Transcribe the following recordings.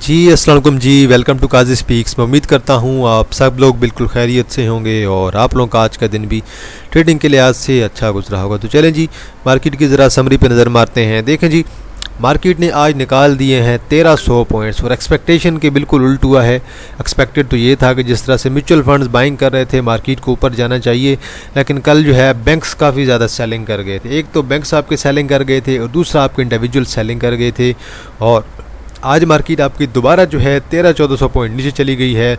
जी अस्सलाम वालेकुम जी, welcome to Qazi speaks. मैं उम्मीद करता हूँ आप सब लोग बिल्कुल खैरियत से होंगे और आप लोगों का आज का दिन भी ट्रेडिंग के लिहाज से अच्छा गुजरा होगा। तो चलें जी, मार्केट की ज़रा समरी पे नज़र मारते हैं। देखें जी, मार्केट ने आज निकाल दिए हैं 1300 पॉइंट्स और एक्सपेक्टेशन के बिल्कुल उल्ट हुआ है। एक्सपेक्टेड तो ये था कि जिस तरह से म्यूचुअल फंड्स बाइंग कर रहे थे मार्केट को ऊपर जाना चाहिए, लेकिन कल जो है बैंक्स काफ़ी ज़्यादा सेलिंग कर गए थे। एक तो बैंक्स आपके सेलिंग कर गए थे और दूसरा आपके इंडिविजुअल सेलिंग कर गए थे और आज मार्केट आपकी दोबारा जो है 1300-1400 पॉइंट नीचे चली गई है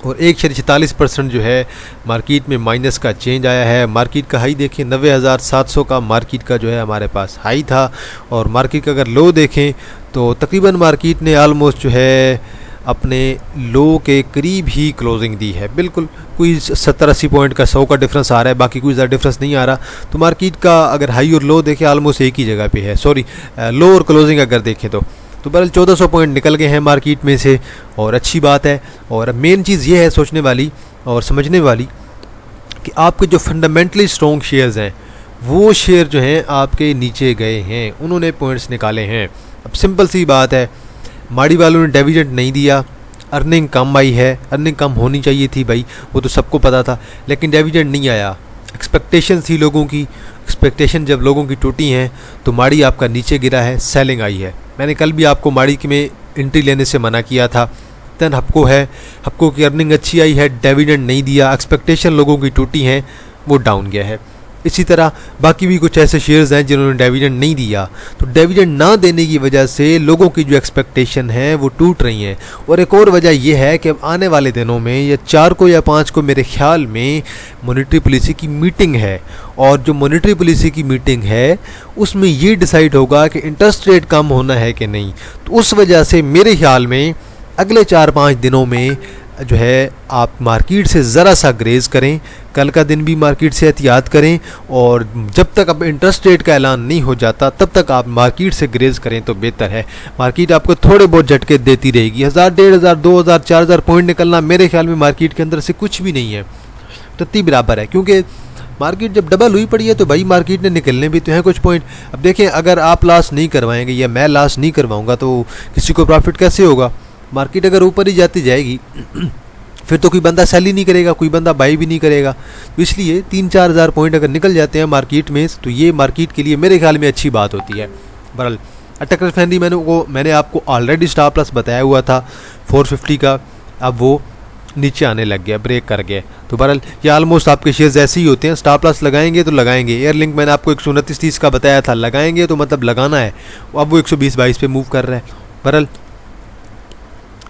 और 1.46% जो है मार्केट में माइनस का चेंज आया है। मार्केट का हाई देखें 90,700 का मार्केट का जो है हमारे पास हाई था और मार्केट का अगर लो देखें तो तकरीबन मार्केट ने आलमोस्ट जो है अपने लो के करीब ही क्लोजिंग दी है। बिल्कुल कोई 70-80 पॉइंट का 100 का डिफरेंस आ रहा है, बाकी कोई ज़्यादा डिफरेंस नहीं आ रहा। तो मार्केट का अगर हाई और लो देखें आलमोस्ट एक ही जगह पे है, सॉरी लो और क्लोजिंग अगर देखें तो बहरहाल 1400 पॉइंट निकल गए हैं मार्केट में से और अच्छी बात है। और मेन चीज़ ये है सोचने वाली और समझने वाली कि आपके जो फंडामेंटली स्ट्रॉन्ग शेयर्स हैं वो शेयर जो हैं आपके नीचे गए हैं, उन्होंने पॉइंट्स निकाले हैं। अब सिंपल सी बात है, माड़ी वालों ने डिविडेंड नहीं दिया, अर्निंग कम आई है, अर्निंग कम होनी चाहिए थी भाई, वो तो सबको पता था, लेकिन डिविडेंड नहीं आया। एक्सपेक्टेशन थी लोगों की, एक्सपेक्टेशन जब लोगों की टूटी हैं तो माड़ी आपका नीचे गिरा है, सेलिंग आई है। मैंने कल भी आपको माड़ी में एंट्री लेने से मना किया था। देन हप्को है, हप्को की अर्निंग अच्छी आई है, डिविडेंड नहीं दिया, एक्सपेक्टेशन लोगों की टूटी हैं, वो डाउन गया है। इसी तरह बाकी भी कुछ ऐसे शेयर्स हैं जिन्होंने डिविडेंड नहीं दिया, तो डिविडेंड ना देने की वजह से लोगों की जो एक्सपेक्टेशन है वो टूट रही हैं। और एक और वजह यह है कि अब आने वाले दिनों में या 4 को या 5 को मेरे ख्याल में मॉनेटरी पॉलिसी की मीटिंग है और जो मॉनेटरी पॉलिसी की मीटिंग है उसमें ये डिसाइड होगा कि इंटरेस्ट रेट कम होना है कि नहीं। तो उस वजह से मेरे ख्याल में अगले 4-5 दिनों में जो है आप मार्केट से ज़रा सा ग्रेज करें, कल का दिन भी मार्केट से एहतियात करें और जब तक अब इंटरेस्ट रेट का ऐलान नहीं हो जाता तब तक आप मार्केट से ग्रेज करें तो बेहतर है। मार्केट आपको थोड़े बहुत झटके देती रहेगी। 1000, 1500, 2000, 4000 पॉइंट निकलना मेरे ख्याल में मार्केट के अंदर से कुछ भी नहीं है, रत्ती बराबर है, क्योंकि मार्केट जब डबल हुई पड़ी है तो भाई मार्केट ने निकलने भी तो हैं कुछ पॉइंट। अब देखें, अगर आप लॉस नहीं करवाएंगे या मैं लॉस नहीं करवाऊँगा तो किसी को प्रॉफिट कैसे होगा। मार्केट अगर ऊपर ही जाती जाएगी फिर तो कोई बंदा सेल ही नहीं करेगा, कोई बंदा बाई भी नहीं करेगा। तो इसलिए 3-4 हज़ार पॉइंट अगर निकल जाते हैं मार्केट में तो ये मार्केट के लिए मेरे ख्याल में अच्छी बात होती है। बहरहाल अटैक रिफाइनरी मैंने आपको ऑलरेडी स्टॉप लॉस बताया हुआ था 450 का, अब वो नीचे आने लग गया, ब्रेक कर गया। तो बहरहाल ये ऑलमोस्ट आपके शेयर्स ऐसे ही होते हैं, स्टॉप लॉस लगाएंगे तो लगाएंगे। एयरलिंक मैंने आपको 129-30 का बताया था, लगाएंगे तो मतलब लगाना है, अब वो 120-22 पे मूव कर रहा है। बहरहाल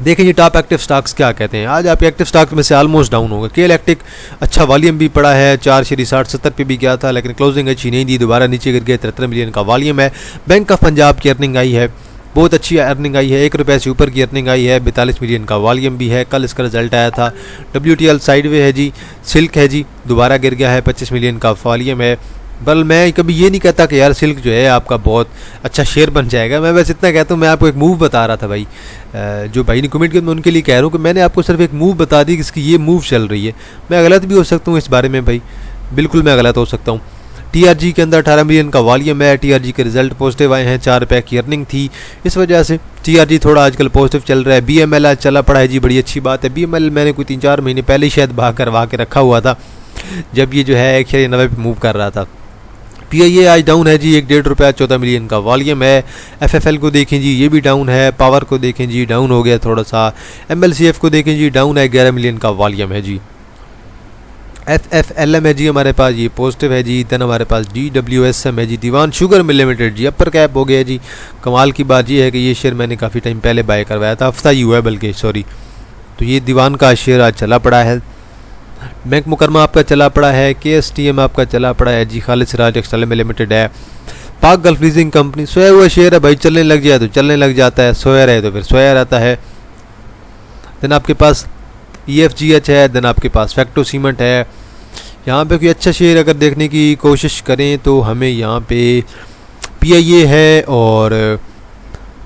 देखें ये टॉप एक्टिव स्टॉक्स क्या कहते हैं। आज आपके एक्टिव स्टॉक्स में से ऑलमोस्ट डाउन होगा। के इलेक्ट्रिक अच्छा वॉल्यूम भी पड़ा है, 4.60-70 पे भी गया था लेकिन क्लोजिंग अच्छी नहीं दी, दोबारा नीचे गिर गया। 73 मिलियन का वॉल्यूम है। बैंक ऑफ पंजाब की अर्निंग आई है, बहुत अच्छी अर्निंग आई है, 1 रुपये से ऊपर की अर्निंग आई है, 42 मिलियन का वॉल्यूम भी है। कल इसका रिजल्ट आया था। WTL साइडवे है जी, सिल्क है जी, दोबारा गिर गया है, 25 मिलियन का वॉल्यूम है। बल मैं कभी ये नहीं कहता कि यार सिल्क जो है आपका बहुत अच्छा शेयर बन जाएगा, मैं बस इतना कहता हूँ, मैं आपको एक मूव बता रहा था भाई। जो भाई ने कमेंट किया मैं उनके लिए कह रहा हूँ कि मैंने आपको सिर्फ एक मूव बता दी कि इसकी ये मूव चल रही है। मैं गलत भी हो सकता हूँ इस बारे में भाई, बिल्कुल मैं गलत हो सकता हूँ। TRG के अंदर 18 मिलियन का वॉल्यूम है। TRG के रिजल्ट पॉजिटिव आए हैं, 4 रुपये की अर्निंग थी, इस वजह से TRG थोड़ा आजकल पॉजिटिव चल रहा है। BML आज चला पड़ा है जी, बड़ी अच्छी बात है। BML मैंने कोई 3-4 महीने पहले शायद भाग करवा के रखा हुआ था जब ये जो है 190 पे मूव कर रहा था। PIA आज डाउन है जी, 1.5 रुपया, 14 मिलियन का वॉल्यूम है। FFL को देखें जी, ये भी डाउन है। पावर को देखें जी, डाउन हो गया थोड़ा सा। MLCF को देखें जी, डाउन है, 11 मिलियन का वॉल्यूम है जी। FFLM है जी हमारे पास, ये पॉजिटिव है जी। देन हमारे पास DWSM है जी, दीवान शुगर मिल लिमिटेड जी, अपर कैप हो गया जी। कमाल की बात ये है कि ये शेयर मैंने काफ़ी टाइम पहले बाय करवाया था, हफ्ता ही हुआ है बल्कि, सॉरी। तो ये दीवान का शेयर आज चला पड़ा है। बैंक मुकरमा आपका चला पड़ा है। KSTM आपका चला पड़ा है जी। खालिद सिराज टेक्सटाइल में लिमिटेड है। पाक गल्फ लीजिंग कंपनी, सोया हुआ शेयर है भाई, चलने लग जाए तो चलने लग जाता है, सोया रहे तो फिर सोया रहता है। देन आपके पास EFGH है। देन आपके पास फैक्टो सीमेंट है। यहाँ पे कोई अच्छा शेयर अगर देखने की कोशिश करें तो हमें यहाँ पे PIA है और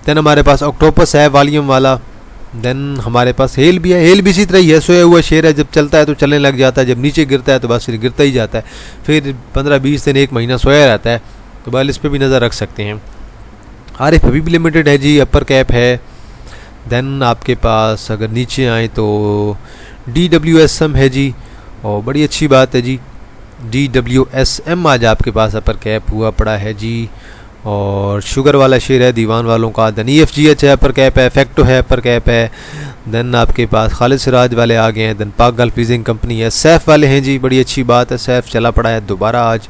देन हमारे पास ऑक्टोपस है वॉल्यूम वाला। देन हमारे पास हेल भी है। हेल भी इसी तरह ही है, सोया हुआ शेयर है, जब चलता है तो चलने लग जाता है, जब नीचे गिरता है तो बस फिर गिरता ही जाता है, फिर 15-20 दिन 1 महीना सोया रहता है। तो बस इस पर भी नज़र रख सकते हैं। आरिफ हबीब लिमिटेड है जी, अपर कैप है। देन आपके पास अगर नीचे आए तो DWSM है जी, और बड़ी अच्छी बात है जी। DWSM आज आपके पास अपर कैप हुआ पड़ा है जी, और शुगर वाला शेयर है दीवान वालोल का। देन EFGH है अपर कैप है, फैक्टो है अपर कैप है। देन आपके पास खालिद सिराज वाले आ गए हैं। देन पाक गल्फ लीजिंग कंपनी है, सैफ वाले हैं जी, बड़ी अच्छी बात है, सैफ चला पड़ा है दोबारा आज।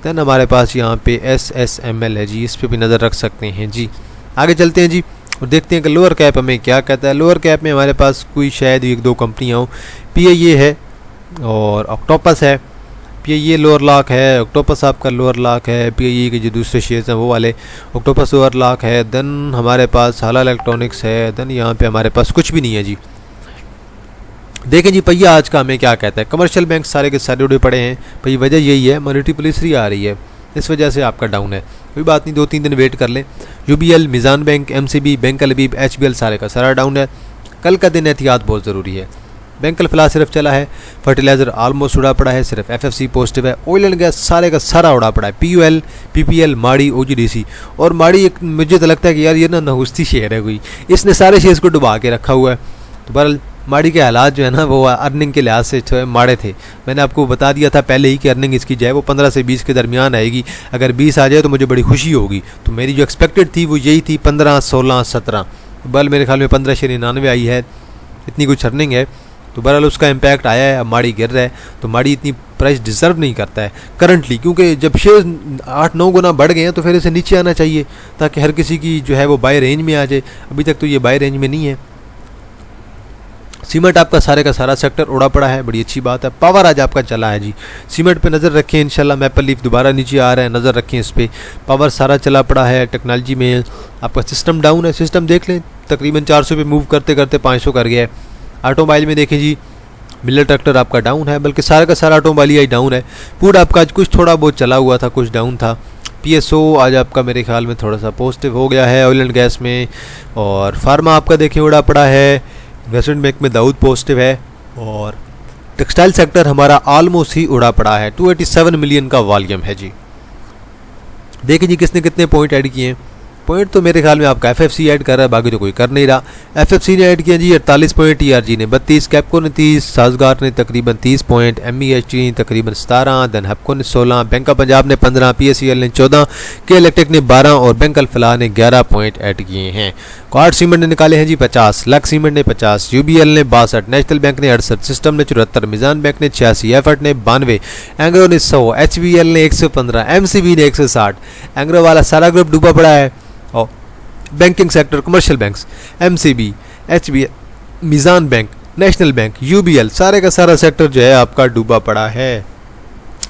देन हमारे पास यहाँ पे SSML है जी, इस पर भी नज़र रख सकते हैं जी। आगे चलते हैं जी और देखते हैं कि लोअर कैप हमें क्या कहता है। लोअर कैप में हमारे पास कोई शायद 1-2 कंपनियाँ हो। PIA है और ऑक्टोपस है। PIA लोअर लॉक है, ऑक्टोपस आपका लोअर लॉक है। PIA के जो दूसरे शेयर्स हैं वो वाले, ऑक्टोपस लोअर लॉक है। देन हमारे पास हाला इलेक्ट्रॉनिक्स है। देन यहाँ पे हमारे पास कुछ भी नहीं है जी। देखें जी पहिया आज का हमें क्या कहता है। कमर्शियल बैंक सारे के सारे उड़े पड़े हैं भाई, वजह यही है मॉनेटरी पॉलिसी आ रही है, इस वजह से आपका डाउन है। कोई बात नहीं, 2-3 दिन वेट कर लें। UBL, Meezan Bank, MCB, Bank Al Habib, HBL सारे का सारा डाउन है। कल का दिन एहतियात बहुत ज़रूरी है। बैंक अल फलाह सिर्फ चला है, फर्टिलाइज़र ऑलमोस्ट उड़ा पड़ा है, सिर्फ FFC पॉजिटिव है। ऑयल एंड गैस सारे का सारा उड़ा पड़ा है। PUL, PPL, माड़ी, OGDC। और माड़ी एक मुझे तो लगता है कि यार ये ना नहुस्ती शेयर है कोई, इसने सारे शेयर्स को डुबा के रखा हुआ है। तो बहरहाल माड़ी के हालात जो है ना वो अर्निंग के लिहाज से माड़े थे। मैंने आपको बता दिया था पहले ही कि अर्निंग इसकी जो है वो 15 से 20 के दरमियान आएगी। अगर 20 आ जाए तो मुझे बड़ी खुशी होगी। तो मेरी जो एक्सपेक्टेड थी वो यही थी 15, 16, 17। बल मेरे ख्याल में 15.99 आई है, इतनी कुछ अर्निंग है। तो बहरहाल उसका इम्पैक्ट आया है। अब माड़ी गिर रहा है, तो माड़ी इतनी प्राइस डिज़र्व नहीं करता है करंटली, क्योंकि जब शेयर 8-9 गुना बढ़ गए हैं तो फिर इसे नीचे आना चाहिए ताकि हर किसी की जो है वो बाय रेंज में आ जाए। अभी तक तो ये बाय रेंज में नहीं है। सीमेंट आपका सारे का सारा सेक्टर उड़ा पड़ा है, बड़ी अच्छी बात है। पावर आज आपका चला है जी, सीमेंट पे नज़र रखें इंशाल्लाह। मैपल लीफ दोबारा नीचे आ रहा है, नज़र रखें इस पर। पावर सारा चला पड़ा है। टेक्नोलॉजी में आपका सिस्टम डाउन है, सिस्टम देख लें तकरीबन 400 पे मूव करते करते 500 कर गया है। ऑटोमोबाइल में देखें जी, मिलर ट्रैक्टर आपका डाउन है, बल्कि सारा का सारा ऑटोमोबाइल ही डाउन है। फूड आपका आज कुछ थोड़ा बहुत चला हुआ था, कुछ डाउन था। PSO आज आपका मेरे ख्याल में थोड़ा सा पॉजिटिव हो गया है ऑयल एंड गैस में। और फार्मा आपका देखें उड़ा पड़ा है। इन्वेस्टमेंट बैंक में दाऊद पॉजिटिव है। और टेक्सटाइल सेक्टर हमारा ऑलमोस्ट ही उड़ा पड़ा है। 287 मिलियन का वॉल्यूम है जी। देखिए जी किसने कितने पॉइंट ऐड किए हैं। पॉइंट तो मेरे ख्याल में आपका FFC ऐड कर रहा है, बाकी तो कोई कर नहीं रहा। FFC ने ऐड किया जी 48 पॉइंट, TRG ने 32, कैपको ने 30, साजगार ने तकरीबन 30 पॉइंट, MEHT ने तकरीबन 17, देन हपको ने 16, बैंक ऑफ पंजाब ने 15, PSEL ने 14, के इलेक्ट्रिक ने 12 और बैंक अल फलाह ने 11 पॉइंट ऐड किए हैं। क्वार्ट सीमेंट ने निकाले हैं जी 50, लक सीमेंट ने 50, UBL ने 62, नेशनल बैंक ने 68, सिस्टम ने 74, मिजान बैंक ने 86, एफर्ट ने 92, एंग्रो ने 100, HBL ने 115, MCB ने 160। एंग्रो वाला सारा ग्रुप डूबा पड़ा है। और banking sector, commercial banks, MCB, HBL, Meezan bank, national bank, UBL सारे का सारा सेक्टर जो है आपका डूबा पड़ा है।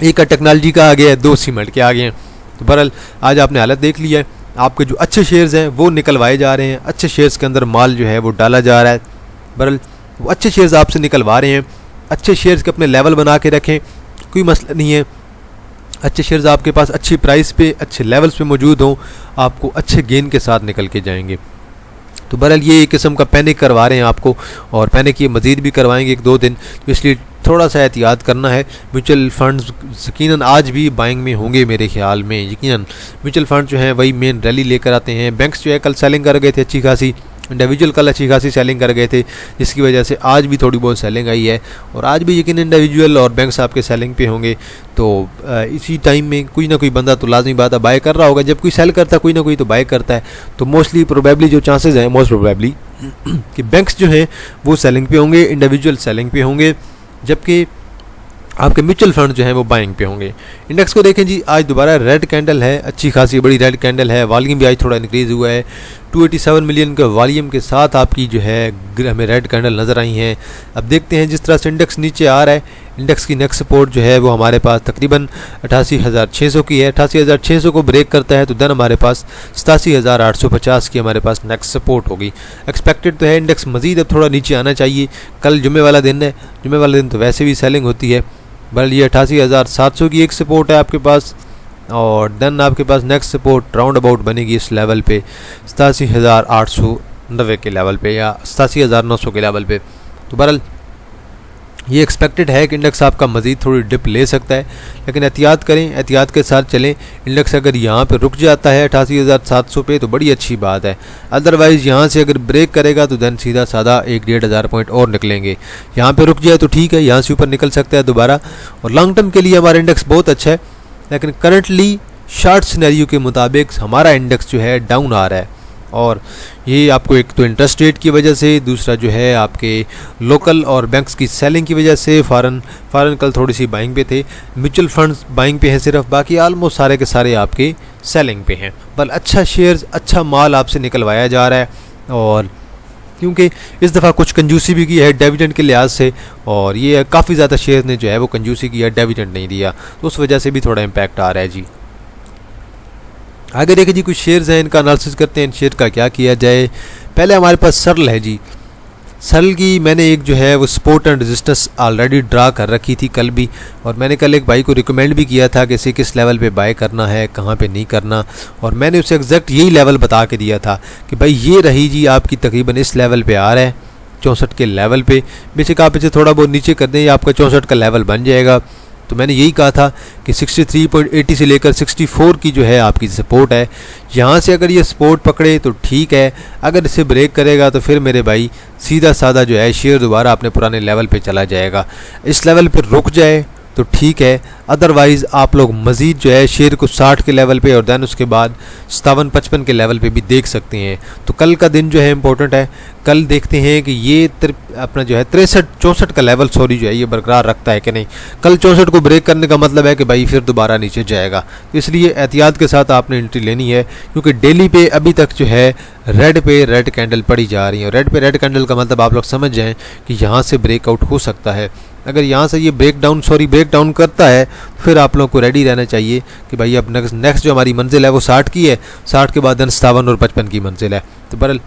एक का टेक्नोलॉजी का आ गया है, 2 सीमेंट के आ गए हैं। तो बहरहाल आज आपने हालत देख ली है। आपके जो अच्छे शेयर्स हैं वो निकलवाए जा रहे हैं, अच्छे शेयर्स के अंदर माल जो है वो डाला जा रहा है। बहरहाल वो अच्छे शेयर्स आपसे निकलवा रहे हैं। अच्छे शेयर्स के अपने लेवल बना के रखें, कोई मसला नहीं है। अच्छे शेयर्स आपके पास अच्छी प्राइस पे, अच्छे लेवल्स पे मौजूद हों, आपको अच्छे गेन के साथ निकल के जाएंगे। तो बहरहाल ये एक किस्म का पैनिक करवा रहे हैं आपको, और पैनिक ये मज़ीद भी करवाएंगे 1-2 दिन, तो इसलिए थोड़ा सा एहतियात करना है। म्यूचुअल फंड्स यकीनन आज भी बाइंग में होंगे मेरे ख्याल में। यकीनन म्यूचुअल फंड जो हैं वही मेन रैली लेकर आते हैं। बैंक्स जो है कल सेलिंग कर गए थे अच्छी खासी, इंडिविजुअल कल अच्छी खासी सेलिंग कर गए थे, जिसकी वजह से आज भी थोड़ी बहुत सेलिंग आई है। और आज भी यकीन इंडिविजुअल और बैंक्स आपके सेलिंग पे होंगे। तो इसी टाइम में कोई ना कोई बंदा तो लाजमी बात है बाय कर रहा होगा। जब कोई सेल करता है कोई ना कोई तो बाय करता है। तो मोस्टली प्रोबेबली जो चांसेस हैं, मोस्ट प्रोबेबली कि बैंक्स जो हैं वो सेलिंग पे होंगे, इंडिविजुअल सेलिंग पे होंगे, जबकि आपके म्यूचुअल फंड जो है वो बाइंग पे होंगे। इंडेक्स को देखें जी, आज दोबारा रेड कैंडल है, अच्छी खासी बड़ी रेड कैंडल है। वॉल्यूम भी आज थोड़ा इंक्रीज़ हुआ है। 287 मिलियन के वॉल्यूम के साथ आपकी जो है हमें रेड कैंडल नज़र आई हैं। अब देखते हैं जिस तरह से इंडेक्स नीचे आ रहा है, इंडेक्स की नेक्स्ट सपोर्ट जो है वो हमारे पास तकरीबन 88,600 की है। 88,600 को ब्रेक करता है तो देन हमारे पास 87,850 की हमारे पास नेक्स्ट सपोर्ट होगी। एक्सपेक्टेड तो है इंडेक्स मज़ीद अब थोड़ा नीचे आना चाहिए। कल जुमे वाला दिन है, जुमे वाला दिन तो वैसे भी सेलिंग होती है। बल ये 88,700 की एक सपोर्ट है आपके पास, और देन आपके पास नेक्स्ट सपोर्ट राउंड अबाउट बनेगी इस लेवल पे 87,890 के लेवल पे या 87,900 के लेवल पे। तो बहरहाल ये एक्सपेक्टेड है कि इंडेक्स आपका मज़ीद थोड़ी डिप ले सकता है, लेकिन एहतियात करें, एहतियात के साथ चलें। इंडेक्स अगर यहाँ पे रुक जाता है 88,700 पे तो बड़ी अच्छी बात है। अदरवाइज़ यहाँ से अगर ब्रेक करेगा तो देन सीधा साधा 1-1.5 पॉइंट और निकलेंगे। यहाँ पे रुक जाए तो ठीक है, यहाँ से ऊपर निकल सकता है दोबारा। और लॉन्ग टर्म के लिए हमारा इंडेक्स बहुत अच्छा है, लेकिन करंटली शार्ट सिनेरियो के मुताबिक हमारा इंडेक्स जो है डाउन आ रहा है। और ये आपको एक तो इंटरेस्ट रेट की वजह से, दूसरा जो है आपके लोकल और बैंक्स की सेलिंग की वजह से। फ़ॉरेन कल थोड़ी सी बाइंग पे थे, म्यूचुअल फंड्स बाइंग पे हैं सिर्फ, बाकी आलमोस्ट सारे के सारे आपके सेलिंग पे हैं। पर अच्छा शेयर्स, अच्छा माल आपसे निकलवाया जा रहा है। और क्योंकि इस दफ़ा कुछ कंजूसी भी की है डिविडेंड के लिहाज से, और ये काफ़ी ज़्यादा शेयर ने जो है वो कंजूसी की है, डिविडेंड नहीं दिया, तो उस वजह से भी थोड़ा इम्पैक्ट आ रहा है जी। आगे देखिए जी, कुछ शेयर्स हैं, इनका एनालिसिस करते हैं, इन शेयर का क्या किया जाए। पहले हमारे पास सरल है जी। सरल की मैंने एक जो है वो support and resistance already draw कर रखी थी कल भी, और मैंने कल एक भाई को रिकमेंड भी किया था कि इसे किस लेवल पे बाय करना है, कहाँ पे नहीं करना, और मैंने उसे एग्जैक्ट यही लेवल बता के दिया था कि भाई ये रही जी आपकी तकरीबन इस लेवल पे आ रहा है, 64 के लेवल पे। बेशक आप इसे थोड़ा बहुत नीचे कर दें, ये आपका 64 का लेवल बन जाएगा। तो मैंने यही कहा था कि 63.80 से लेकर 64 की जो है आपकी सपोर्ट है, यहाँ से अगर ये सपोर्ट पकड़े तो ठीक है, अगर इसे ब्रेक करेगा तो फिर मेरे भाई सीधा साधा जो है शेयर दोबारा अपने पुराने लेवल पे चला जाएगा। इस लेवल पे रुक जाए तो ठीक है, अदरवाइज़ आप लोग मज़ीद जो है शेयर को 60 के लेवल पे और दैन उसके बाद 57-55 के लेवल पे भी देख सकते हैं। तो कल का दिन जो है इम्पोर्टेंट है। कल देखते हैं कि ये अपना जो है 63-64 का लेवल जो है ये बरकरार रखता है कि नहीं। कल 64 को ब्रेक करने का मतलब है कि भाई फिर दोबारा नीचे जाएगा, तो इसलिए एहतियात के साथ आपने एंट्री लेनी है, क्योंकि डेली पे अभी तक जो है रेड कैंडल पड़ी जा रही है। रेड पे रेड कैंडल का मतलब आप लोग समझ जाएँ कि यहाँ से ब्रेकआउट हो सकता है। अगर यहाँ से ये ब्रेक डाउन करता है फिर आप लोगों को रेडी रहना चाहिए कि भाई अब नेक्स्ट जो हमारी मंजिल है वो 60 की है, 60 के बाद 57 और 55 की मंजिल है। तो बहरहाल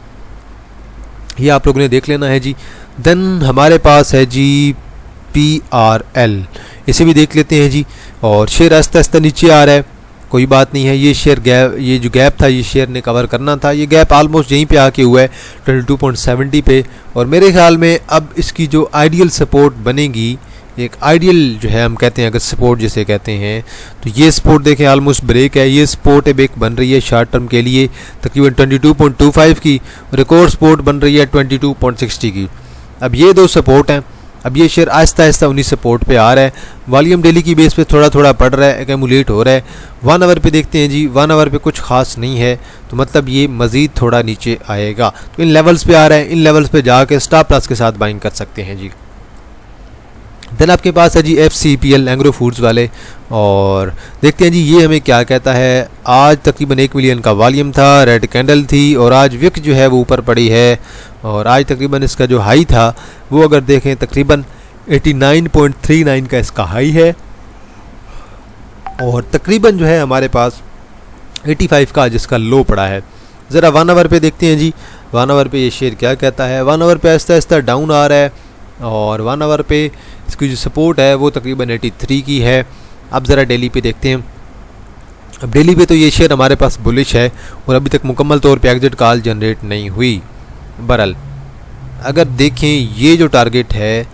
ये आप लोगों ने देख लेना है जी। देन हमारे पास है जी PRL, इसे भी देख लेते हैं जी। और शेयर आस्ता आस्ता नीचे आ रहा है, कोई बात नहीं है। ये शेयर गैप, ये जो गैप था ये शेयर ने कवर करना था, ये गैप ऑलमोस्ट यहीं पे आके हुआ है 22.70 पे। और मेरे ख्याल में अब इसकी जो आइडियल सपोर्ट बनेगी, एक आइडियल जो है हम कहते हैं अगर सपोर्ट जिसे कहते हैं, तो ये सपोर्ट देखें ऑलमोस्ट ब्रेक है, ये सपोर्ट एक बन रही है शॉर्ट टर्म के लिए तकरीबन 22.25 की, रिकॉर्ड सपोर्ट बन रही है 22.60 की। अब ये दो सपोर्ट हैं। अब ये शेयर आहिस्ता आहिस्ता उन्हीं सपोर्ट पे आ रहा है। वॉल्यूम डेली की बेस पे थोड़ा थोड़ा पड़ रहा है, एक्यूमुलेट हो रहा है। 1 आवर पे देखते हैं जी, 1 आवर पे कुछ खास नहीं है, तो मतलब ये मज़ीद थोड़ा नीचे आएगा। तो इन लेवल्स पे आ रहा है, इन लेवल्स पे जाके स्टॉप लॉस के साथ बाइंग कर सकते हैं जी। देन आपके पास है जी FCPL एग्रो फूड्स वाले, और देखते हैं जी ये हमें क्या कहता है। आज तकरीबन 1 मिलियन का वॉल्यूम था, रेड कैंडल थी, और आज विक जो है वो ऊपर पड़ी है। और आज तकरीबन इसका जो हाई था वो अगर देखें तकरीबन 89.39 का इसका हाई है, और तकरीबन जो है हमारे पास 85 का जिसका लो पड़ा है। ज़रा 1 आवर पे देखते हैं जी, 1 आवर पे ये शेयर क्या कहता है। 1 आवर पे आहिस्ता आहिस्ता डाउन आ रहा है, और 1 आवर पे इसकी जो सपोर्ट है वो तकरीबन 83 की है। अब ज़रा डेली पे देखते हैं। अब डेली पे तो ये शेयर हमारे पास बुलिश है, और अभी तक मुकम्मल तौर पे एग्जिट कॉल जनरेट नहीं हुई। बहरहाल अगर देखें ये जो टारगेट है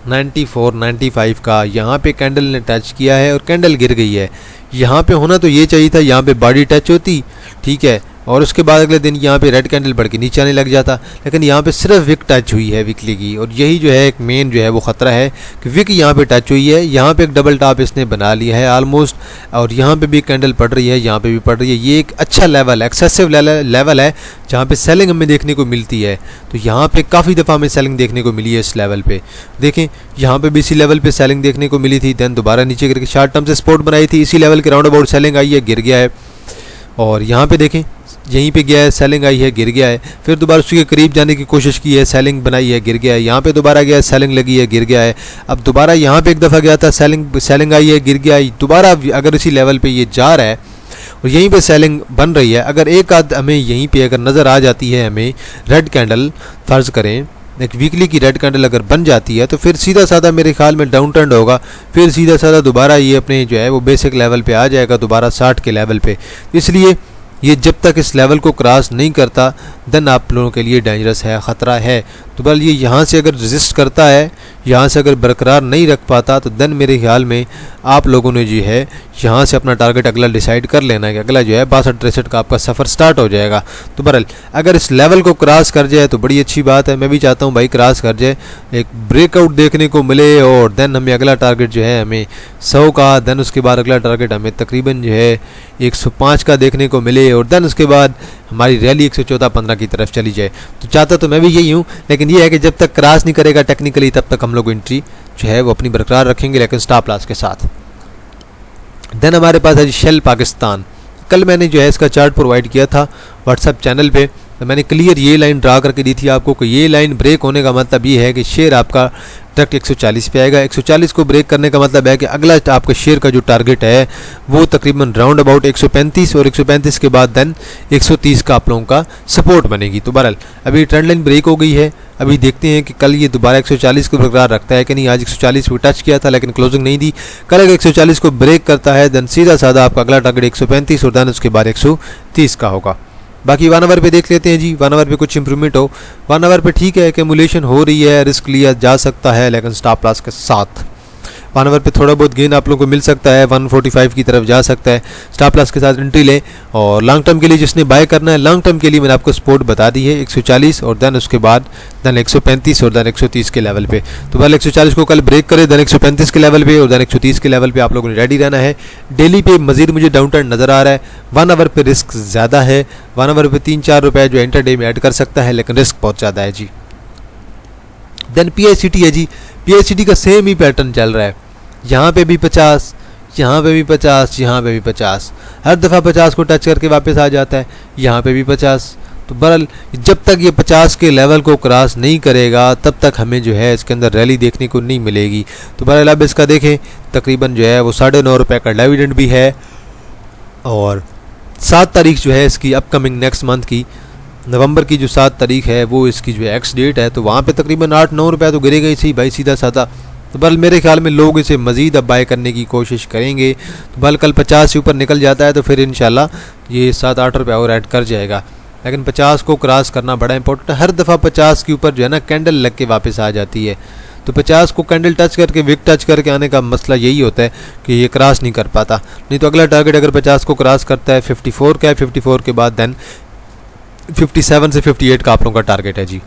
94-95 का, यहाँ पे कैंडल ने टच किया है और कैंडल गिर गई है। यहाँ पे होना तो ये चाहिए था, यहाँ पे बॉडी टच होती, ठीक है, और उसके बाद अगले दिन यहाँ पे रेड कैंडल बढ़ के नीचे आने लग जाता, लेकिन यहाँ पे सिर्फ विक टच हुई है वीकली की। और यही जो है एक मेन जो है वो ख़तरा है कि विक यहाँ पे टच हुई है, यहाँ पे एक डबल टॉप इसने बना लिया है ऑलमोस्ट, और यहाँ पे भी कैंडल पड़ रही है, यहाँ पे भी पड़ रही है। ये एक अच्छा लेवल, एक्सेसिव लेवल है जहाँ पे सेलिंग हमें देखने को मिलती है। तो यहाँ पे काफ़ी दफ़ा हमें सेलिंग देखने को मिली है इस लेवल पे। देखें यहाँ पे भी इसी लेवल पे सेलिंग देखने को मिली थी, देन दोबारा नीचे गिर के शॉर्ट टर्म से सपोर्ट बनाई थी, इसी लेवल के राउंड अबाउट सेलिंग आई है, गिर गया है। और यहाँ पे देखें यहीं पे गया है, सेलिंग आई है, गिर गया है, फिर दोबारा उसके करीब जाने की कोशिश की है, सेलिंग बनाई है, गिर गया है, यहाँ पे दोबारा गया है, सेलिंग लगी है, गिर गया है। अब दोबारा यहाँ पे एक दफ़ा गया था, सेलिंग आई है, गिर गया है, दोबारा अगर इसी लेवल पे ये जा रहा है और यहीं पे सेलिंग बन रही है, अगर एक आध हमें यहीं पे अगर नज़र आ जाती है हमें रेड कैंडल, फ़र्ज़ करें एक वीकली की रेड कैंडल अगर बन जाती है, तो फिर सीधा साधा मेरे ख्याल में डाउन ट्रेंड होगा, फिर सीधा साधा दोबारा ये अपने जो है वो बेसिक लेवल पे आ जाएगा, दोबारा 60 के लेवल पे। इसलिए ये जब तक इस लेवल को क्रॉस नहीं करता देन आप लोगों के लिए डेंजरस है, ख़तरा है। तो बल ये यहाँ से अगर रेजिस्ट करता है, यहाँ से अगर बरकरार नहीं रख पाता तो देन मेरे ख्याल में आप लोगों ने जो है यहाँ से अपना टारगेट अगला डिसाइड कर लेना है कि अगला जो है 62-63 का आपका सफ़र स्टार्ट हो जाएगा। तो बहरहाल अगर इस लेवल को क्रॉस कर जाए तो बड़ी अच्छी बात है, मैं भी चाहता हूँ भाई क्रॉस कर जाए, एक ब्रेकआउट देखने को मिले और देन हमें अगला टारगेट जो है हमें 100 का, देन उसके बाद अगला टारगेट हमें तकरीबन जो है 105 का देखने को मिले और देन उसके बाद हमारी रैली 114-15 की तरफ चली जाए। तो चाहता तो मैं भी यही हूँ, लेकिन ये है कि जब तक क्रॉस नहीं करेगा टेक्निकली तब तक हम लोग एंट्री जो है वो अपनी बरकरार रखेंगे, लेकिन स्टॉप लॉस के साथ। देन हमारे पास है शेल पाकिस्तान। कल मैंने जो है इसका चार्ट प्रोवाइड किया था व्हाट्सएप चैनल पे, तो मैंने क्लियर ये लाइन ड्रा करके दी थी आपको कि ये लाइन ब्रेक होने का मतलब ये है कि शेयर आपका डायरेक्ट 140 पे आएगा। 140 को ब्रेक करने का मतलब है कि अगला आपके शेयर का जो टारगेट है वो तकरीबन राउंड अबाउट 135 और 135 के बाद देन 130 का आप लोगों का सपोर्ट बनेगी। तो बहरहाल अभी ट्रेंड लाइन ब्रेक हो गई है, अभी देखते हैं कि कल ये दोबारा 140 को बरकरार रखता है कि नहीं। आज 140 को टच किया था लेकिन क्लोजिंग नहीं दी। कल अगर 140 को ब्रेक करता है देन सीधा साधा आपका अगला टारगेट 135 और देन उसके बाद 130 का होगा। बाकी 1 आवर पे देख लेते हैं जी, 1 आवर पे कुछ इंप्रूवमेंट हो। 1 आवर पे ठीक है, एक्यूमुलेशन हो रही है, रिस्क लिया जा सकता है लेकिन स्टॉप लॉस के साथ। 1 आवर पे थोड़ा बहुत गेन आप लोगों को मिल सकता है, 145 की तरफ जा सकता है। स्टॉप लॉस के साथ एंट्री लें और लॉन्ग टर्म के लिए जिसने बाय करना है, लॉन्ग टर्म के लिए मैंने आपको सपोर्ट बता दी है 140 और देन उसके बाद देन 135 और देन 130 के लेवल पे। तो पहले 140 को कल ब्रेक करे देन 135 के लेवल पे और देन 130 के लेवल पे आप लोगों ने रेडी रहना है। डेली पे मजीद मुझे डाउन टर्न नज़र आ रहा है। 1 आवर पे रिस्क ज़्यादा है, 1 आवर पे 3-4 रुपये जो इंटर डे में ऐड कर सकता है लेकिन रिस्क बहुत ज़्यादा है जी। देन PICT है जी, PICT का सेम ही पैटर्न चल रहा है, यहाँ पे भी 50, यहाँ पे भी 50, यहाँ पे भी 50, हर दफ़ा 50 को टच करके वापस आ जाता है, यहाँ पे भी 50। तो बहरहाल जब तक ये 50 के लेवल को क्रॉस नहीं करेगा तब तक हमें जो है इसके अंदर रैली देखने को नहीं मिलेगी। तो बहरहाल अब इसका देखें तकरीबन जो है वो 9.5 रुपये का डिविडेंड भी है और 7 तारीख जो है इसकी अपकमिंग नेक्स्ट मंथ की नवंबर की जो 7 तारीख है वो इसकी जो है एक्स डेट है। तो वहाँ पे तकरीबन 8-9 रुपये तो गिरेगा ही सही भाई, सीधा साधा। तो बल मेरे ख्याल में लोग इसे मज़ीद अब बाय करने की कोशिश करेंगे। तो बल कल 50 से ऊपर निकल जाता है तो फिर इंशाल्लाह ये 7-8 रुपये और ऐड कर जाएगा, लेकिन 50 को क्रॉस करना बड़ा इंपॉर्टेंट है। हर दफ़ा 50 के ऊपर जो है ना कैंडल लग के वापस आ जाती है, तो 50 को कैंडल टच करके विक टच करके आने का मसला यही होता है कि ये क्रॉस नहीं कर पाता। नहीं तो अगला टारगेट अगर 50 को क्रॉस करता है 54 का है, 54 के बाद देन 57 से 58 का आप लोगों का टारगेट है जी।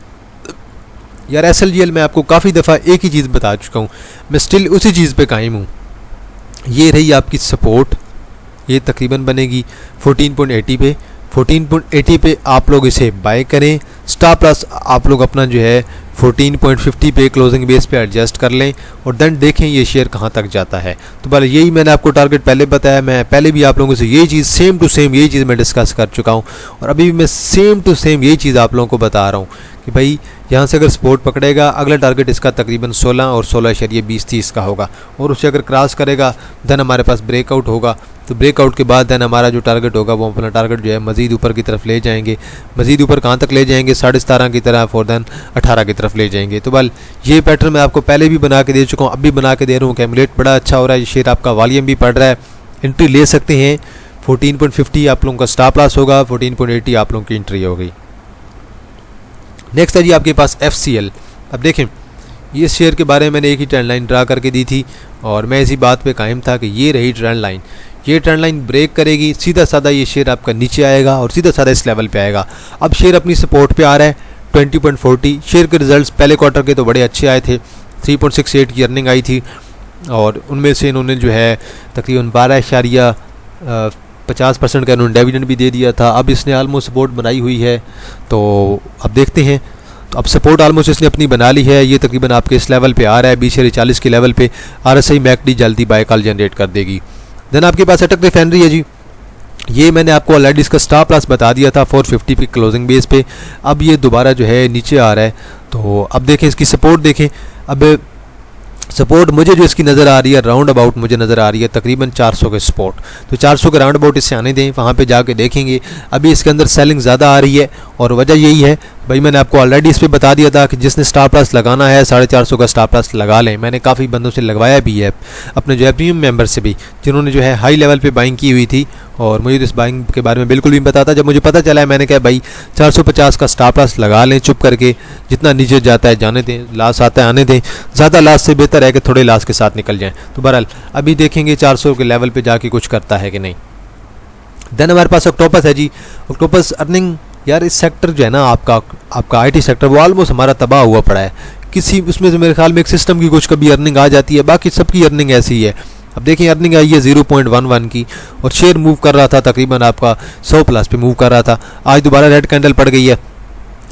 यार SLGL में आपको काफ़ी दफ़ा एक ही चीज़ बता चुका हूँ, मैं स्टिल उसी चीज़ पे कायम हूँ। ये रही आपकी सपोर्ट, ये तकरीबन बनेगी 14.80 पे। 14.80 पे आप लोग इसे बाय करें। स्टॉप लॉस आप लोग अपना जो है 14.50 पे क्लोजिंग बेस पे एडजस्ट कर लें और देन देखें ये शेयर कहाँ तक जाता है। तो बस यही मैंने आपको टारगेट पहले बताया, मैं पहले भी आप लोगों से यही चीज़ सेम टू सेम यही चीज़ मैं डिस्कस कर चुका हूँ और अभी भी मैं सेम टू सेम यही चीज़ आप लोगों को बता रहा हूँ कि भाई यहाँ से अगर सपोर्ट पकड़ेगा अगला टारगेट इसका तकरीबन 16 और 16.20-30 का होगा और उसे अगर क्रॉस करेगा देन हमारे पास ब्रेकआउट होगा। तो ब्रेकआउट के बाद देन हमारा जो टारगेट होगा वो अपना टारगेट जो है मज़ीद ऊपर की तरफ ले जाएंगे। मज़ीद ऊपर कहाँ तक ले जाएंगे? 17.5 की तरफ और देन 18 की तरफ ले जाएंगे। तो बल ये पैटर्न मैं आपको पहले भी बना के दे चुका हूँ, अब भी बना के दे रहा हूँ। कैमुलेट बड़ा अच्छा हो रहा है, ये शेयर आपका वॉल्यूम भी पड़ रहा है, एंट्री ले सकते हैं। 14.50 आप लोगों का स्टॉप लॉस होगा, 14.80 आप लोगों की एंट्री होगी। नेक्स्ट है जी आपके पास FCL। अब देखें ये शेयर के बारे में मैंने एक ही ट्रेंड लाइन ड्रा करके दी थी और मैं इसी बात पे कायम था कि ये रही ट्रेंड लाइन। ये ट्रेंड लाइन ब्रेक करेगी, सीधा साधा ये शेयर आपका नीचे आएगा और सीधा साधा इस लेवल पे आएगा। अब शेयर अपनी सपोर्ट पे आ रहा है 20.40। शेयर के रिजल्ट्स पहले क्वार्टर के तो बड़े अच्छे आए थे, 3.68 की अर्निंग आई थी और उनमें से इन्होंने जो है तकरीबन 12.50% का इन्होंने डिविडेंड भी दे दिया था। अब इसने आलमोस्ट सपोर्ट बनाई हुई है, तो अब देखते हैं। तो अब सपोर्ट आलमोस्ट इसने अपनी बना ली है, ये तकरीबन आपके इस लेवल पे आ रहा है 20.40 के लेवल पे। RSI MACD जल्दी बाय कॉल जनरेट कर देगी। देन आपके पास अटक रिफाइनरी है जी, ये मैंने आपको ऑलरेडी इसका स्टॉप लॉस बता दिया था 450 पे क्लोजिंग बेस पे। अब ये दोबारा जो है नीचे आ रहा है, तो अब देखें इसकी सपोर्ट देखें। अब सपोर्ट मुझे जो इसकी नज़र आ रही है राउंड अबाउट मुझे नज़र आ रही है तकरीबन 400 के सपोर्ट। तो 400 के राउंड अबाउट इससे आने दें, वहाँ पे जाके देखेंगे। अभी इसके अंदर सेलिंग ज़्यादा आ रही है और वजह यही है भाई मैंने आपको ऑलरेडी इस पे बता दिया था कि जिसने स्टॉप लॉस लगाना है 450 का स्टॉप लॉस लगा लें। मैंने काफ़ी बंदों से लगवाया भी है, अपने जो है प्रीमियम मेंबर से भी, जिन्होंने जो है हाई लेवल पे बाइंग की हुई थी, और मुझे तो इस बाइंग के बारे में बिल्कुल भी नहीं पता था। जब मुझे पता चला है मैंने कहा भाई 450 का स्टॉप लॉस लगा लें चुप करके, जितना नीचे जाता है जाने दें, लॉस आता है आने दें, ज़्यादा लॉस से बेहतर है कि थोड़े लॉस के साथ निकल जाएँ। तो बहरहाल अभी देखेंगे 400 के लेवल पर जाके कुछ करता है कि नहीं। देन हमारे पास ऑक्टोपस है जी। ऑक्टोपस अर्निंग, यार इस सेक्टर जो है ना आपका आईटी सेक्टर, वो ऑलमोस्ट हमारा तबाह हुआ पड़ा है। किसी उसमें से मेरे ख्याल में एक सिस्टम की कुछ कभी अर्निंग आ जाती है, बाकी सबकी अर्निंग ऐसी ही है। अब देखिए अर्निंग आई है 0.11 की, और शेयर मूव कर रहा था तकरीबन आपका 100 प्लस पे मूव कर रहा था। आज दोबारा रेड कैंडल पड़ गई है।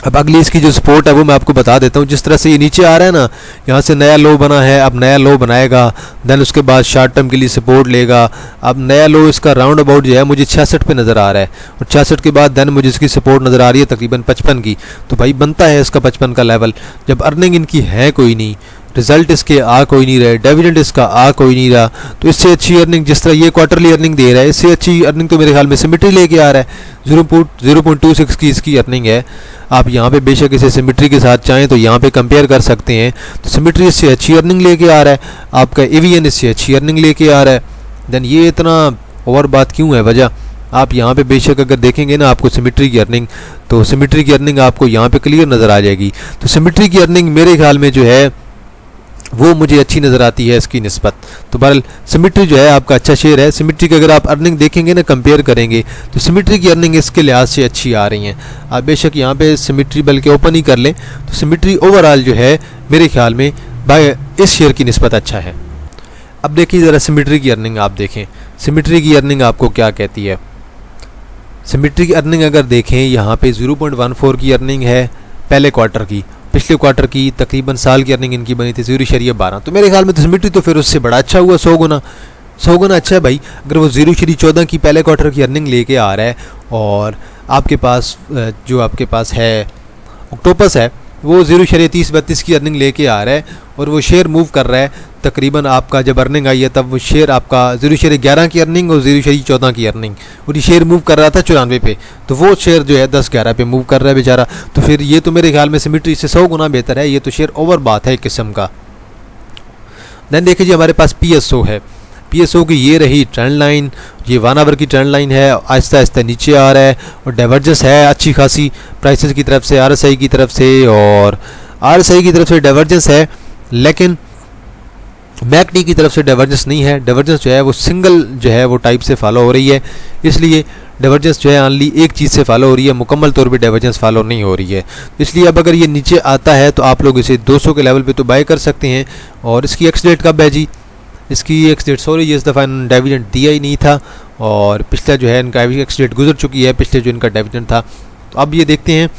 अब अगली इसकी जो सपोर्ट है वो मैं आपको बता देता हूँ। जिस तरह से ये नीचे आ रहा है ना, यहाँ से नया लो बना है, अब नया लो बनाएगा, देन उसके बाद शॉर्ट टर्म के लिए सपोर्ट लेगा। अब नया लो इसका राउंड अबाउट जो है मुझे 66 पे नज़र आ रहा है, और 66 के बाद देन मुझे इसकी सपोर्ट नज़र आ रही है तकरीबन 55 की। तो भाई बनता है इसका 55 का लेवल। जब अर्निंग इनकी है कोई नहीं, रिजल्ट इसके आ कोई नहीं रहे, डिविडेंड इसका आ कोई नहीं रहा, तो इससे अच्छी अर्निंग, जिस तरह ये क्वार्टरली अर्निंग दे रहा है, इससे अच्छी अर्निंग तो मेरे ख्याल में सिमेट्री लेके आ रहा है। 0.26 की इसकी अर्निंग है। आप यहाँ पे बेशक इसे सिमेट्री के साथ चाहें तो यहाँ पे कंपेयर कर सकते हैं, तो सिमेट्री इससे अच्छी अर्निंग लेके आ रहा है, आपका एवीएन इससे अच्छी अर्निंग लेके आ रहा है। देन ये इतना ओवर बात क्यों है, वजह आप यहाँ पे बेशक अगर देखेंगे ना आपको सिमेट्री की अर्निंग, तो सिमेट्री की अर्निंग आपको यहाँ पे क्लियर नज़र आ जाएगी। तो सिमेट्री की अर्निंग मेरे ख्याल में जो है वो मुझे अच्छी नज़र आती है इसकी निस्बत। तो बहरहाल सिमेट्री जो है आपका अच्छा शेयर है। सिमेट्री की अगर आप अर्निंग देखेंगे ना, कंपेयर करेंगे, तो सिमेट्री की अर्निंग इसके लिहाज से अच्छी आ रही हैं। आप बेशक यहाँ पे सिमेट्री बल्कि ओपन ही कर लें, तो सिमेट्री ओवरऑल जो है मेरे ख्याल में बाय इस शेयर की निस्बत अच्छा है। अब देखिए ज़रा सिमेट्री की अर्निंग आप देखें, सिमेट्री की अर्निंग आपको क्या कहती है। सिमेट्री की अर्निंग अगर देखें, यहाँ पे 0.14 की अर्निंग है पहले क्वार्टर की, पिछले क्वार्टर की तकरीबन साल की अर्निंग इनकी बनी थी 0.12। तो मेरे ख्याल में तो सिमेट्री तो फिर उससे बड़ा अच्छा हुआ, 100 गुना अच्छा है भाई। अगर वो 0.14 की पहले क्वार्टर की अर्निंग लेके आ रहा है, और आपके पास जो आपके पास है ऑक्टोपस है वो 0.30-32 की अर्निंग लेके आ रहा है, और वो शेयर मूव कर रहा है तकरीबन आपका, जब अर्निंग आई है तब वो शेयर आपका 0.11 की अर्निंग और 0.14 की अर्निंग, और ये शेयर मूव कर रहा था 94 पे, तो वो शेयर जो है 10-11 पे मूव कर रहा है बेचारा। तो फिर ये तो मेरे ख्याल में सिमेट्री से 100 गुना बेहतर है। ये तो शेयर ओवर बात है एक किस्म का। देन देखिए जी हमारे पास PSO है। PSO की ये रही ट्रेंड लाइन, ये 1 आवर की ट्रेंड लाइन है, आहिस्ता आहिस्ता नीचे आ रहा है, और डाइवर्जेंस है अच्छी खासी प्राइसेस की तरफ से, RSI की तरफ से, और RSI की तरफ से डाइवर्जेंस है, लेकिन मैकडी की तरफ से डाइवर्जेंस नहीं है। डाइवर्जेंस जो है वो सिंगल जो है वो टाइप से फॉलो हो रही है, इसलिए डाइवर्जेंस जो है ओनली एक चीज़ से फॉलो हो रही है, मुकम्मल तौर पे डाइवर्जेंस फॉलो नहीं हो रही है। इसलिए अब अगर ये नीचे आता है तो आप लोग इसे 200 के लेवल पे तो बाय कर सकते हैं। और इसकी एक्स डेट कब है जी, इसकी एक्स डेट सॉरी इस दफ़ा डिविडेंड दिया ही नहीं था, और पिछला जो है इनका एक्स डेट गुजर चुकी है, पिछले जो इनका डिविडेंड था। तो अब ये देखते हैं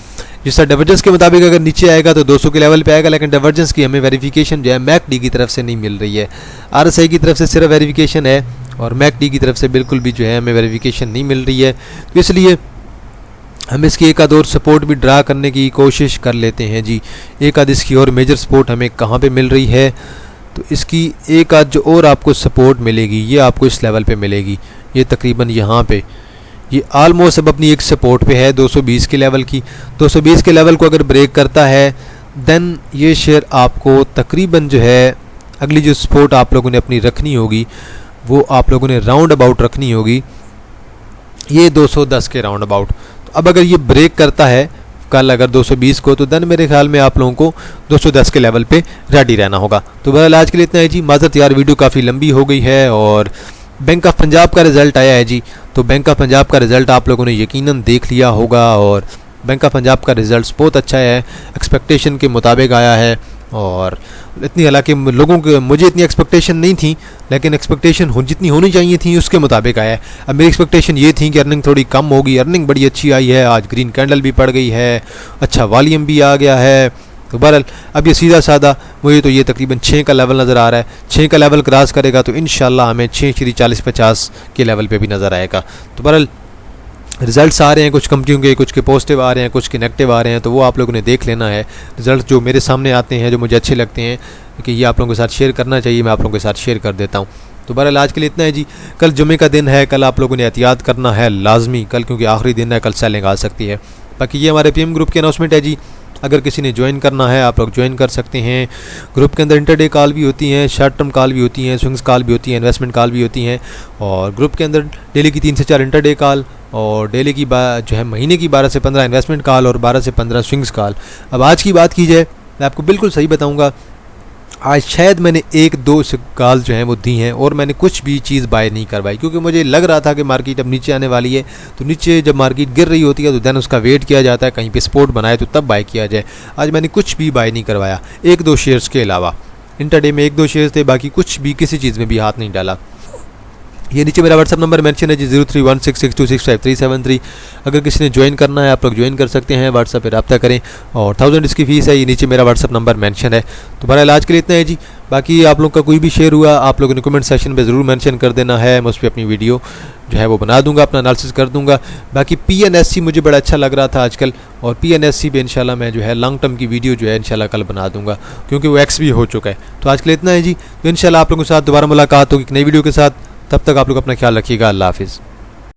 जिस तरह डाइवर्जेंस के मुताबिक अगर नीचे आएगा तो 200 के लेवल पे आएगा, लेकिन डाइवर्जेंस की हमें वेरिफिकेशन जो है मैकडी की तरफ से नहीं मिल रही है। RSI की तरफ से सिर्फ वेरिफिकेशन है, और मैकडी की तरफ से बिल्कुल भी जो है हमें वेरिफिकेशन नहीं मिल रही है। तो इसलिए हम इसकी एक आध और सपोर्ट भी ड्रा करने की कोशिश कर लेते हैं जी। एक आध इसकी और मेजर सपोर्ट हमें कहाँ पे मिल रही है, तो इसकी एक आध जो और आपको सपोर्ट मिलेगी ये आपको इस लेवल पे मिलेगी, ये तकरीबन यहाँ पे, ये आलमोस्ट अब अपनी एक सपोर्ट पे है 220 के लेवल की। 220 के लेवल को अगर ब्रेक करता है देन ये शेयर आपको तकरीबन जो है अगली जो सपोर्ट आप लोगों ने अपनी रखनी होगी वो आप लोगों ने राउंड अबाउट रखनी होगी, ये 210 के राउंड अबाउट। तो अब अगर ये ब्रेक करता है कल अगर 220 को, तो देन मेरे ख्याल में आप लोगों को 210 के लेवल पे रेडी रहना होगा। तो बहरहाल आज के लिए इतना है जी। माज़रत यार वीडियो काफ़ी लंबी हो गई है, और बैंक ऑफ पंजाब का रिज़ल्ट आया है जी। तो बैंक ऑफ पंजाब का रिज़ल्ट आप लोगों ने यकीनन देख लिया होगा, और बैंक ऑफ पंजाब का रिज़ल्ट बहुत अच्छा है, एक्सपेक्टेशन के मुताबिक आया है। और इतनी, हालांकि लोगों के मुझे इतनी एक्सपेक्टेशन नहीं थी, लेकिन एक्सपेक्टेशन जितनी होनी चाहिए थी उसके मुताबिक आया है। अब मेरी एक्सपेक्टेशन ये थी कि अर्निंग थोड़ी कम होगी, अर्निंग बड़ी अच्छी आई है। आज ग्रीन कैंडल भी पड़ गई है, अच्छा वॉल्यूम भी आ गया है। तो बहरहाल अब ये सीधा सादा मुझे तो ये तकरीबन 6 का लेवल नज़र आ रहा है। 6 का लेवल क्रॉस करेगा तो इंशाल्लाह हमें 6.40-50 के लेवल पे भी नज़र आएगा। तो बहरहाल रिज़ल्ट्स आ रहे हैं कुछ कंपनियों के, कुछ के पॉजिटिव आ रहे हैं, कुछ के नेगेटिव आ रहे हैं, तो वो आप लोगों ने देख लेना है। रिज़ल्ट जो मेरे सामने आते हैं, जो मुझे अच्छे लगते हैं कि ये आप लोगों के साथ शेयर करना चाहिए, मैं आप लोगों के साथ शेयर कर देता हूँ। तो बहरहाल आज के लिए इतना है जी। कल जुमे का दिन है, कल आप लोगों ने एहतियात करना है लाजमी, कल क्योंकि आखिरी दिन है, कल सेलिंग आ सकती है। बाकी ये हमारे पीएम ग्रुप की अनाउंसमेंट है जी। अगर किसी ने ज्वाइन करना है आप लोग ज्वाइन कर सकते हैं। ग्रुप के अंदर इंटरडे कॉल भी होती हैं, शॉर्ट टर्म कॉल भी होती हैं, स्विंग्स कॉल भी होती हैं, इन्वेस्टमेंट कॉल भी होती हैं। और ग्रुप के अंदर डेली की 3 से 4 इंटरडे कॉल और डेली की जो है महीने की 12 से 15 इन्वेस्टमेंट कॉल और 12 से 15 स्विंग्स कॉल। अब आज की बात की जाए, मैं आपको बिल्कुल सही बताऊंगा, आज शायद मैंने 1-2 कॉल जो हैं वो दी हैं और मैंने कुछ भी चीज़ बाय नहीं करवाई, क्योंकि मुझे लग रहा था कि मार्केट अब नीचे आने वाली है। तो नीचे जब मार्केट गिर रही होती है तो देन उसका वेट किया जाता है, कहीं पे सपोर्ट बनाए तो तब बाय किया जाए। आज मैंने कुछ भी बाय नहीं करवाया, 1-2 शेयर्स के अलावा। इंटरडे में 1-2 शेयर्स थे, बाकी कुछ भी किसी चीज़ में भी हाथ नहीं डाला। ये नीचे मेरा व्हाट्सअप नंबर मेंशन है जी 0316626573। अगर किसी ने ज्वाइन करना है आप लोग ज्वाइन कर सकते हैं, व्हाट्सअप पे रब्ता करें और 1000 इसकी फ़ीस है। ये नीचे मेरा व्हाट्सअप नंबर मेंशन है। तो बहरहाल आज के लिए इतना है जी। बाकी आप लोग का कोई भी शेयर हुआ आप लोगों ने कमेंट सेक्शन पे ज़रूर मेंशन कर देना है, मैं उस पर अपनी वीडियो जो है वो बना दूंगा, अपना एनालिसिस कर दूंगा। बाकी PNSC मुझे बड़ा अच्छा लग रहा था आजकल, और PNSC पे इंशाल्लाह मैं जो है लॉन्ग टर्म की वीडियो जो है इंशाल्लाह कल बना दूंगा, क्योंकि वो एक्स भी हो चुका है। तो आज के लिए इतना है जी। तो इंशाल्लाह आप लोगों के साथ दोबारा मुलाकात होगी एक नई वीडियो के साथ। तब तक आप लोग अपना ख्याल रखिएगा। अल्लाह हाफिज़।